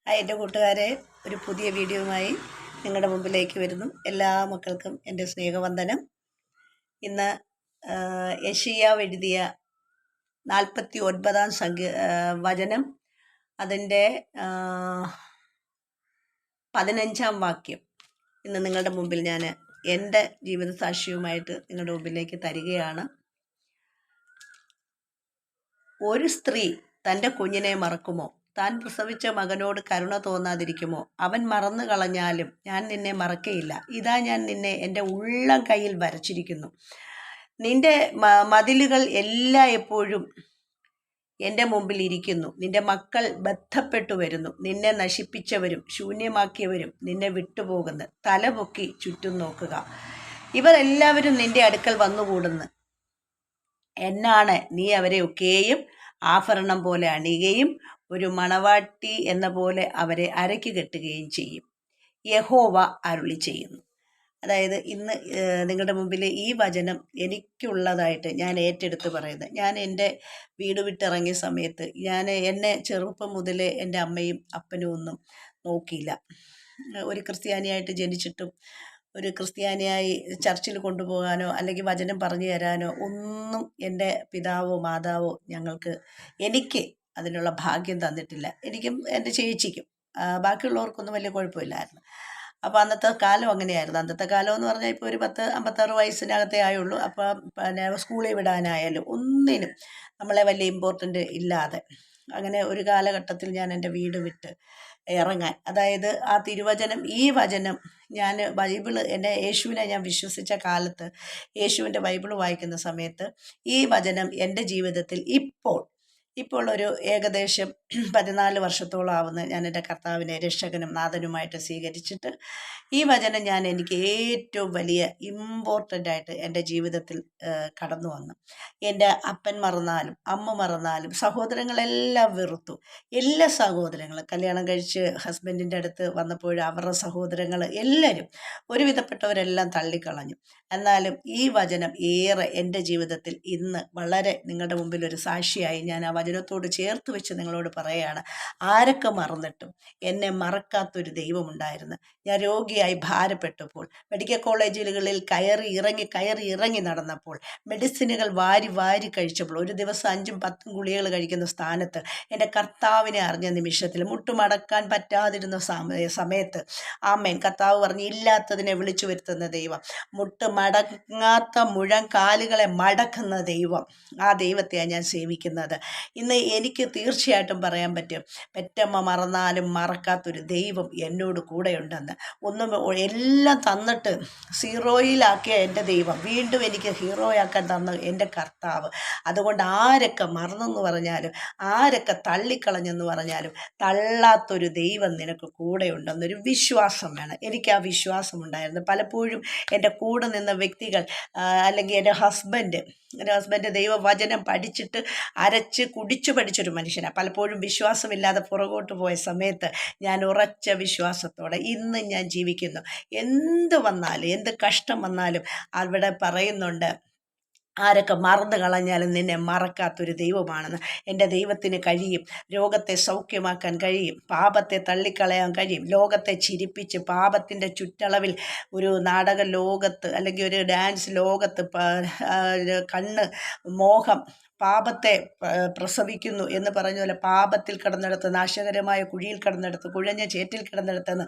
എൻ്റെ കൂട്ടുകാരെ, ഒരു പുതിയ വീഡിയോയുമായി നിങ്ങളുടെ മുമ്പിലേക്ക് വരുന്നു. എല്ലാ മക്കൾക്കും എൻ്റെ സ്നേഹവന്ദനം. ഇന്ന് യെശയ്യാവ് എഴുതിയ 49 വചനം, അതിൻ്റെ 15 വാക്യം ഇന്ന് നിങ്ങളുടെ മുമ്പിൽ ഞാൻ എൻ്റെ ജീവിത സാക്ഷ്യവുമായിട്ട് നിങ്ങളുടെ മുമ്പിലേക്ക് തരികയാണ്. ഒരു സ്ത്രീ തൻ്റെ കുഞ്ഞിനെ മറക്കുമോ? താൻ പ്രസവിച്ച മകനോട് കരുണ തോന്നാതിരിക്കുമോ? അവൻ മറന്നു കളഞ്ഞാലും ഞാൻ നിന്നെ മറക്കയില്ല. ഇതാ ഞാൻ നിന്നെ എൻ്റെ ഉള്ളം കയ്യിൽ വരച്ചിരിക്കുന്നു. നിന്റെ മതിലുകൾ എപ്പോഴും എൻ്റെ മുമ്പിൽ ഇരിക്കുന്നു. നിന്റെ മക്കൾ ബന്ധപ്പെട്ടു വരുന്നു. നിന്നെ നശിപ്പിച്ചവരും ശൂന്യമാക്കിയവരും നിന്നെ വിട്ടുപോകുന്നു. തലപൊക്കി ചുറ്റും നോക്കുക. ഇവരെല്ലാവരും നിന്റെ അടുക്കൽ വന്നുകൂടുന്നു. എന്നാണ് നീ അവരെ ഒക്കെയും ആഭരണം പോലെ അണിയുകയും ഒരു മണവാട്ടി എന്ന പോലെ അവരെ അരയ്ക്ക് കെട്ടുകയും ചെയ്യും. യഹോവ അരുളി ചെയ്യുന്നു. അതായത് ഇന്ന് നിങ്ങളുടെ മുമ്പിൽ ഈ വചനം എനിക്കുള്ളതായിട്ട് ഞാൻ ഏറ്റെടുത്ത് പറയുന്നത്. ഞാൻ എൻ്റെ വീട് വിട്ടിറങ്ങിയ സമയത്ത് എന്നെ ചെറുപ്പം മുതലേ എൻ്റെ അമ്മയും അപ്പനും ഒന്നും നോക്കിയില്ല. ഒരു ക്രിസ്ത്യാനിയായിട്ട് ജനിച്ചിട്ടും ഒരു ക്രിസ്ത്യാനിയായി ചർച്ചിൽ കൊണ്ടുപോകാനോ അല്ലെങ്കിൽ വചനം പറഞ്ഞു തരാനോ ഒന്നും എൻ്റെ പിതാവോ മാതാവോ എനിക്ക് അതിനുള്ള ഭാഗ്യം തന്നിട്ടില്ല. എനിക്കും എൻ്റെ ചേച്ചിക്കും, ബാക്കിയുള്ളവർക്കൊന്നും വലിയ കുഴപ്പമില്ലായിരുന്നു. അപ്പോൾ അന്നത്തെ കാലം അങ്ങനെയായിരുന്നു. അന്നത്തെ കാലം എന്ന് പറഞ്ഞാൽ ഇപ്പോൾ ഒരു 56 വയസ്സിനകത്തേ ആയുള്ളൂ. അപ്പം പിന്നെ സ്കൂളിൽ വിടാനായാലും ഒന്നിനും നമ്മളെ വലിയ ഇമ്പോർട്ടൻ്റ് ഇല്ലാതെ അങ്ങനെ ഒരു കാലഘട്ടത്തിൽ ഞാൻ എൻ്റെ വീട് വിട്ട് ഇറങ്ങാൻ, അതായത് ആ തിരുവചനം, ഈ വചനം ഞാൻ ബൈബിള്, യേശുവിനെ ഞാൻ വിശ്വസിച്ച കാലത്ത് യേശുവിൻ്റെ ബൈബിള് വായിക്കുന്ന സമയത്ത് ഈ വചനം എൻ്റെ ജീവിതത്തിൽ ഇപ്പോൾ ഒരു ഏകദേശം 14 വർഷത്തോളം ആവുന്ന ഞാൻ എൻ്റെ കർത്താവിനെ രക്ഷകനും നാഥനുമായിട്ട് സ്വീകരിച്ചിട്ട് ഈ വചനം എനിക്ക് ഏറ്റവും വലിയ ഇമ്പോർട്ടൻ്റ് ആയിട്ട് എൻ്റെ ജീവിതത്തിൽ കടന്നു വന്നു. എൻ്റെ അപ്പൻ മറന്നാലും അമ്മ മറന്നാലും സഹോദരങ്ങളെല്ലാം വെറുത്തു. എല്ലാ സഹോദരങ്ങളും കല്യാണം കഴിച്ച് ഹസ്ബൻഡിൻ്റെ അടുത്ത് വന്നപ്പോൾ അവരുടെ സഹോദരങ്ങൾ എല്ലാവരും ഒരുവിധപ്പെട്ടവരെല്ലാം തള്ളിക്കളഞ്ഞു. എന്നാലും ഈ വചനം ഏറെ എൻ്റെ ജീവിതത്തിൽ ഇന്ന് വളരെ നിങ്ങളുടെ മുമ്പിൽ ഒരു സാക്ഷിയായി ഞാൻ ആ വചനത്തോട് ചേർത്ത് വെച്ച് നിങ്ങളോട് പറയുകയാണ്. ആരൊക്കെ മറന്നിട്ടും എന്നെ മറക്കാത്തൊരു ദൈവമുണ്ടായിരുന്നു. ഞാൻ രോഗിയായി ഭാരപ്പെട്ടപ്പോൾ, മെഡിക്കൽ കോളേജുകളിൽ കയറി ഇറങ്ങി നടന്നപ്പോൾ, മെഡിസിനുകൾ വാരി കഴിച്ചപ്പോൾ, ഒരു ദിവസം 5ഉം 10ഉം ഗുളികകൾ കഴിക്കുന്ന സ്ഥാനത്ത് എൻ്റെ കർത്താവിനെ അറിഞ്ഞ നിമിഷത്തിൽ, മുട്ടുമടക്കാൻ പറ്റാതിരുന്ന സമയത്ത് ആമേൻ, കർത്താവ് പറഞ്ഞ് ഇല്ലാത്തതിനെ വിളിച്ചു വരുത്തുന്ന ദൈവം, മുട്ട് മടങ്ങാത്ത മുഴങ്കാലുകളെ മടക്കുന്ന ദൈവം, ആ ദൈവത്തെയാണ് ഞാൻ സേവിക്കുന്നത്. ഇന്ന് എനിക്ക് തീർച്ചയായിട്ടും പറയാൻ പറ്റും, പെറ്റമ്മ മറന്നാലും മറക്കാത്തൊരു ദൈവം എന്നോട് കൂടെയുണ്ടെന്ന്. എല്ലാം തന്നിട്ട് സീറോയിലാക്കിയ എൻ്റെ ദൈവം വീണ്ടും എനിക്ക് ഹീറോയാക്കാൻ തന്ന എൻ്റെ കർത്താവ്. അതുകൊണ്ട് ആരൊക്കെ മറന്നെന്ന് പറഞ്ഞാലും ആരൊക്കെ തള്ളിക്കളഞ്ഞെന്ന് പറഞ്ഞാലും തള്ളാത്തൊരു ദൈവം നിനക്ക് കൂടെയുണ്ടെന്നൊരു വിശ്വാസം വേണം. എനിക്ക് ആ വിശ്വാസം ഉണ്ടായിരുന്നു. പലപ്പോഴും എൻ്റെ കൂടെ നിന്ന വ്യക്തികൾ, അല്ലെങ്കിൽ എൻ്റെ ഹസ്ബൻഡ് ദൈവവചനം പഠിച്ചിട്ട് അരച്ച് കുടിച്ചു പഠിച്ചൊരു മനുഷ്യനാണ്. പലപ്പോഴും വിശ്വാസമില്ലാതെ പുറകോട്ട് പോയ സമയത്ത് ഞാൻ ഉറച്ച വിശ്വാസത്തോടെ ഇന്ന് ഞാൻ ജീവിക്കുന്നു. എന്ത് വന്നാലും, എന്ത് കഷ്ടം വന്നാലും അവിടെ പറയുന്നുണ്ട്, ആരൊക്കെ മറന്നു കളഞ്ഞാലും നിന്നെ മറക്കാത്തൊരു ദൈവമാണെന്ന്. എൻ്റെ ദൈവത്തിന് കഴിയും. രോഗത്തെ സൗഖ്യമാക്കാൻ കഴിയും. പാപത്തെ തള്ളിക്കളയാൻ കഴിയും. ലോകത്തെ ചിരിപ്പിച്ച് പാപത്തിൻ്റെ ചുറ്റളവിൽ ഒരു നാടക ലോകത്ത് അല്ലെങ്കിൽ ഒരു ഡാൻസ് ലോകത്ത് കണ്ണ് മോഹം പാപത്തെ പ്രസവിക്കുന്നു എന്ന് പറഞ്ഞ പോലെ പാപത്തിൽ കിടന്നിടത്ത്, നാശകരമായ കുഴിയിൽ കിടന്നിടത്ത്, കുഴഞ്ഞ ചേറ്റിൽ കിടന്നിടത്തെന്ന്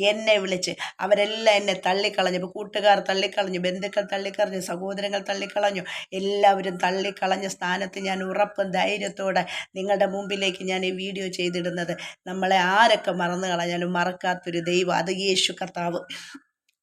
എന്നെ വിളിച്ച് അവരെല്ലാം എന്നെ തള്ളിക്കളഞ്ഞു. ഇപ്പോൾ കൂട്ടുകാർ തള്ളിക്കളഞ്ഞു, ബന്ധുക്കൾ തള്ളിക്കളഞ്ഞു, സഹോദരങ്ങൾ തള്ളിക്കളഞ്ഞു. എല്ലാവരും തള്ളിക്കളഞ്ഞ സ്ഥാനത്ത് ഞാൻ ഉറപ്പും ധൈര്യത്തോടെ നിങ്ങളുടെ മുമ്പിലേക്ക് ഞാൻ ഈ വീഡിയോ ചെയ്തിടുന്നത്, നമ്മളെ ആരൊക്കെ മറന്നു കളഞ്ഞാലും മറക്കാത്തൊരു ദൈവം, അത് യേശു കർത്താവ്,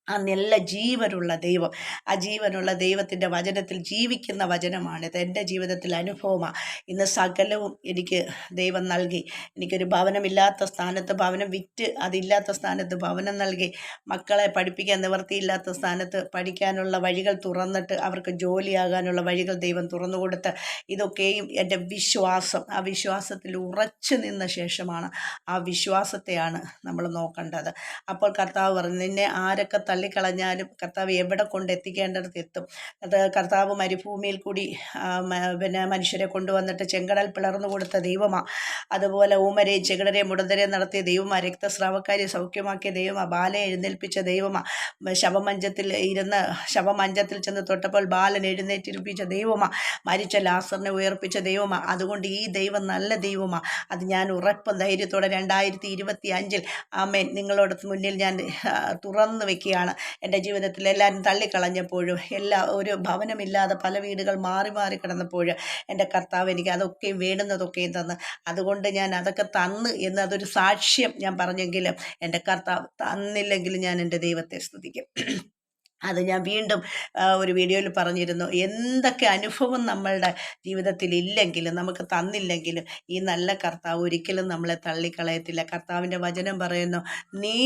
ആ നല്ല ജീവനുള്ള ദൈവം. ആ ജീവനുള്ള ദൈവത്തിൻ്റെ വചനത്തിൽ ജീവിക്കുന്ന വചനമാണിത്. എൻ്റെ ജീവിതത്തിൽ അനുഭവമാണ്. ഇന്ന് സകലവും എനിക്ക് ദൈവം നൽകി. എനിക്കൊരു ഭവനമില്ലാത്ത സ്ഥാനത്ത് ഭവനം വിറ്റ്, അതില്ലാത്ത സ്ഥാനത്ത് ഭവനം നൽകി, മക്കളെ പഠിപ്പിക്കാൻ നിവൃത്തിയില്ലാത്ത സ്ഥാനത്ത് പഠിക്കാനുള്ള വഴികൾ തുറന്നിട്ട് അവർക്ക് ജോലിയാകാനുള്ള വഴികൾ ദൈവം തുറന്നു കൊടുത്ത്, ഇതൊക്കെയും എൻ്റെ വിശ്വാസം, ആ വിശ്വാസത്തിൽ ഉറച്ചു നിന്ന ശേഷമാണ്, ആ വിശ്വാസത്തെയാണ് നമ്മൾ നോക്കേണ്ടത്. അപ്പോൾ കർത്താവ് പറഞ്ഞു, നിന്നെ ആരൊക്കെ തള്ളിക്കളഞ്ഞാലും കർത്താവ് എവിടെ കൊണ്ടെത്തിക്കേണ്ടടുത്ത് എത്തും. അത് കർത്താവ് മരുഭൂമിയിൽ കൂടി പിന്നെ മനുഷ്യരെ കൊണ്ടുവന്നിട്ട് ചെങ്കടൽ പിളർന്നു കൊടുത്ത ദൈവമാണ്. അതുപോലെ ഊമരെയും ചെകിടരെയും മുടന്തരെയും നടത്തിയ ദൈവമാണ്. രക്തസ്രാവക്കാരെ സൗഖ്യമാക്കിയ ദൈവമാണ്. ബാലയെ എഴുന്നേൽപ്പിച്ച ദൈവമാണ്. ശവമഞ്ചത്തിൽ ചെന്ന് തൊട്ടപ്പോൾ ബാലൻ എഴുന്നേറ്റിരിപ്പിച്ച ദൈവമാണ്. മരിച്ച ലാസറിനെ ഉയർപ്പിച്ച ദൈവമാണ്. അതുകൊണ്ട് ഈ ദൈവം നല്ല ദൈവമാണ്. അത് ഞാൻ ഉറപ്പും ധൈര്യത്തോടെ 2025 ആമേൻ നിങ്ങളോട് മുന്നിൽ ഞാൻ തുറന്നു വെക്കുകയാണ്. എൻ്റെ ജീവിതത്തിൽ എല്ലാവരും തള്ളിക്കളഞ്ഞപ്പോഴും ഒരു ഭവനമില്ലാതെ പല വീടുകൾ മാറി മാറി കിടന്നപ്പോഴും എൻ്റെ കർത്താവ് എനിക്ക് അതൊക്കെയും വേണ്ടുന്നതൊക്കെയും തന്ന്, അതുകൊണ്ട് ഞാൻ അതൊക്കെ തന്ന് എന്നതൊരു സാക്ഷ്യം ഞാൻ പറഞ്ഞെങ്കിലും എൻ്റെ കർത്താവ് തന്നില്ലെങ്കിലും ഞാൻ എൻ്റെ ദൈവത്തെ സ്തുതിക്കും. അത് ഞാൻ വീണ്ടും ഒരു വീഡിയോയിൽ പറഞ്ഞിരുന്നു. എന്തൊക്കെ അനുഭവം നമ്മളുടെ ജീവിതത്തിൽ ഇല്ലെങ്കിലും നമുക്ക് തന്നില്ലെങ്കിലും ഈ നല്ല കർത്താവ് ഒരിക്കലും നമ്മളെ തള്ളിക്കളയത്തില്ല. കർത്താവിൻ്റെ വചനം പറയുന്നു, നീ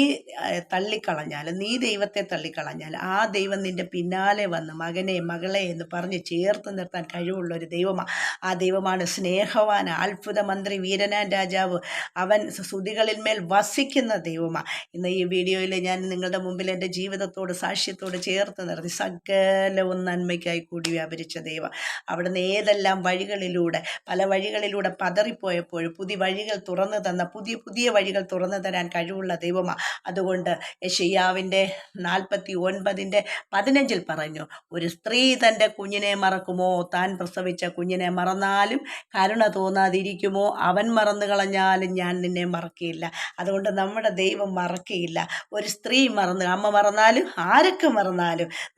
തള്ളിക്കളഞ്ഞാൽ, നീ ദൈവത്തെ തള്ളിക്കളഞ്ഞാൽ ആ ദൈവം നിൻ്റെ പിന്നാലെ വന്ന് മകനെ മകളെ എന്ന് പറഞ്ഞ് ചേർത്ത് നിർത്താൻ കഴിവുള്ള ഒരു ദൈവമാണ്. ആ ദൈവമാണ് സ്നേഹവാൻ, അത്ഭുത മന്ത്രി, വീരനാൻ രാജാവ്. അവൻ സ്തുതികളിന്മേൽ വസിക്കുന്ന ദൈവമാണ്. ഇന്ന് ഈ വീഡിയോയിൽ ഞാൻ നിങ്ങളുടെ മുമ്പിൽ എൻ്റെ ജീവിതത്തോട് സാക്ഷ്യത്തോട് ചേർത്ത് നിർത്തി സകലവും നന്മയ്ക്കായി കൂടി വ്യാപരിച്ച ദൈവം. അവിടുന്ന് ഏതെല്ലാം വഴികളിലൂടെ, പല വഴികളിലൂടെ പതറിപ്പോയപ്പോൾ പുതിയ വഴികൾ തുറന്നു തന്ന, പുതിയ വഴികൾ തുറന്നു തരാൻ കഴിവുള്ള ദൈവമാണ്. അതുകൊണ്ട് യെശയ്യാവിൻ്റെ 49:15 പറഞ്ഞു, ഒരു സ്ത്രീ തൻ്റെ കുഞ്ഞിനെ മറക്കുമോ? താൻ പ്രസവിച്ച കുഞ്ഞിനെ മറന്നാലും കരുണ തോന്നാതിരിക്കുമോ? അവൻ മറന്നു കളഞ്ഞാലും ഞാൻ നിന്നെ മറക്കുകയില്ല. അതുകൊണ്ട് നമ്മുടെ ദൈവം മറക്കുകയില്ല. ഒരു സ്ത്രീ അമ്മ മറന്നാലും ആരൊക്കെ മറന്നാലും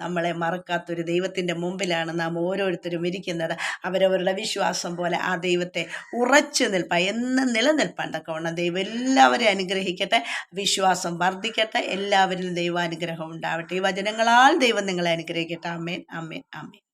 നമ്മളെ മറക്കാത്തൊരു ദൈവത്തിൻ്റെ മുമ്പിലാണ് നാം ഓരോരുത്തരും ഇരിക്കുന്നത്. അവരവരുടെ വിശ്വാസം പോലെ ആ ദൈവത്തെ ഉറച്ചു എന്നും നിലനിൽപ്പാൻ തക്കവണ്ണം ദൈവം എല്ലാവരെയും അനുഗ്രഹിക്കട്ടെ. വിശ്വാസം വർദ്ധിക്കട്ടെ. എല്ലാവരിലും ദൈവാനുഗ്രഹം ഉണ്ടാവട്ടെ. ഈ വചനങ്ങളാൽ ദൈവം നിങ്ങളെ അനുഗ്രഹിക്കട്ടെ. ആമേൻ, ആമേൻ, ആമേൻ.